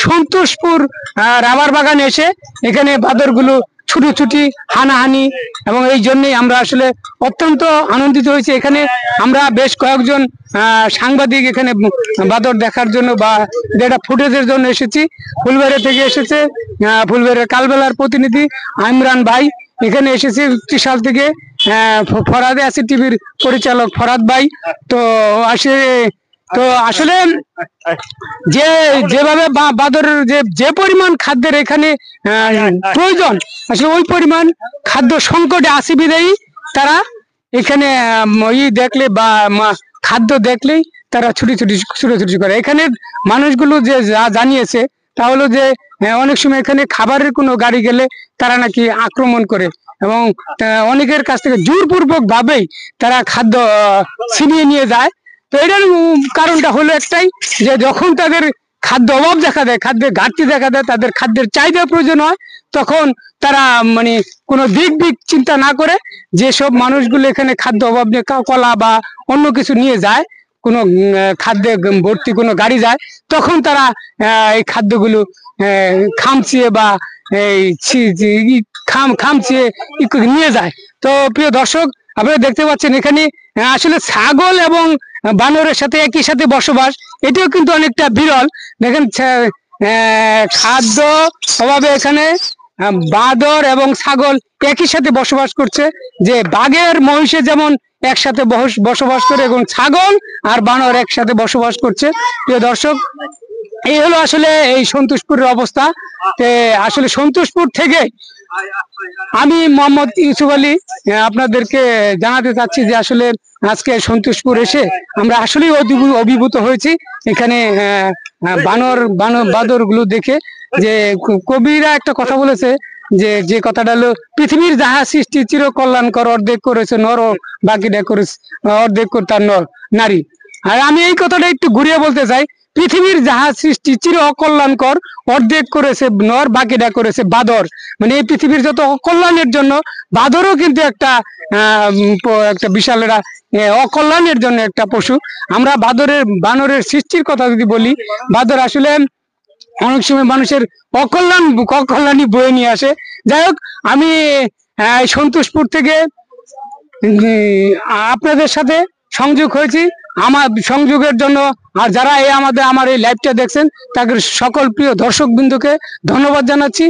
Santoshpur rubber বাগানে এসে এখানে বাদরগুলো ছুটোছুটি হানাহানি, এবং এই জন্যই আমরা আসলে অত্যন্ত আনন্দিত হয়েছি। এখানে আমরা বেশ কয়েকজন সাংবাদিক এখানে বাদর দেখার জন্য বা এটা ফুটেজের জন্য এসেছি। ফুলবাড়ি থেকে এসেছে ফুলবাড়ির কালবেলার প্রতিনিধি ইমরান ভাই, এখানে এসেছে ত্রিশাল থেকে ফরাদে আছে টিভির পরিচালক ফরাদ ভাই। তো আসলে যেভাবে বাদরের যে পরিমাণ খাদ্যের এখানে প্রয়োজন, আসলে ওই পরিমাণ খাদ্য সংকটে আছে বিদায়ী তারা এখানে দেখলে বা খাদ্য দেখলেই তারা ছুটোছুটি করে। এখানে মানুষগুলো যে জানিয়েছে তা হলো যে অনেক সময় এখানে খাবারের কোনো গাড়ি গেলে তারা নাকি আক্রমণ করে, এবং অনেকের কাছ থেকে জোরপূর্বক ভাবেই তারা খাদ্য ছিনিয়ে নিয়ে যায়। তো এটার কারণটা হলো একটাই, যে যখন তাদের খাদ্য অভাব দেখা দেয়, খাদ্যের ঘাটতি দেখা দেয়, তাদের খাদ্যের চাহিদা প্রয়োজন হয়, তখন তারা মানে কোনো দিক চিন্তা না করে যেসব মানুষগুলো এখানে খাদ্য অভাব নিয়ে কলা বা অন্য কিছু নিয়ে যায়, কোনো খাদ্যে ভর্তি কোনো গাড়ি যায়, তখন তারা এই খাদ্যগুলো খামচিয়ে বা এই খামচিয়ে নিয়ে যায়। তো প্রিয় দর্শক, আপনারা দেখতে পাচ্ছেন এখানে আসলে ছাগল এবং বানরের সাথে একই সাথে বসবাস, এটাও কিন্তু অনেকটা বিরল। দেখেন খাদ্য অভাবে এখানে বাদর এবং ছাগল একই সাথে বসবাস করছে। যে বাঘের মহিষে যেমন একসাথে বসবাস করে, এবং ছাগল আর বানর একসাথে বসবাস করছে। প্রিয় দর্শক, এই হলো আসলে এই সন্তোষপুরের অবস্থা। আসলে সন্তোষপুর থেকে আমি মোহাম্মদ ইউসুফ আলী আপনাদেরকে জানাতে চাচ্ছি যে আসলে আজকে সন্তোষপুর এসে আমরা আসলেই অভিভূত হয়েছি। এখানে বাদর গুলো দেখে, যে কবিরা একটা কথা বলেছে, যে কথাটা হলো পৃথিবীর যাহা সৃষ্টি চির কল্যাণকর, অর্ধেক করেছে নর ও বাকিটা করেছে অর্ধেক তার নারী। আর আমি এই কথাটা একটু ঘুরিয়ে বলতে চাই, পৃথিবীর যাহা সৃষ্টি চির অকল্যাণকর, অর্ধেক করেছে নর, বাকিটা করেছে বাদর। মানে এই পৃথিবীর যত অকল্যাণের জন্য বাদরও কিন্তু একটা বিশাল অকল্যাণের জন্য একটা পশু। আমরা বানরের সৃষ্টির কথা যদি বলি, বাদর আসলে অনেক সময় মানুষের অকল্যাণই বয়ে নিয়ে আসে। যাই হোক, আমি সন্তোষপুর থেকে আপনাদের সাথে সংযোগ হয়েছি। আমার সংযোগের জন্য আর যারা আমার এই লাইভটা দেখছেন তাদের সকল প্রিয় দর্শক বিন্দুকে ধন্যবাদ জানাচ্ছি।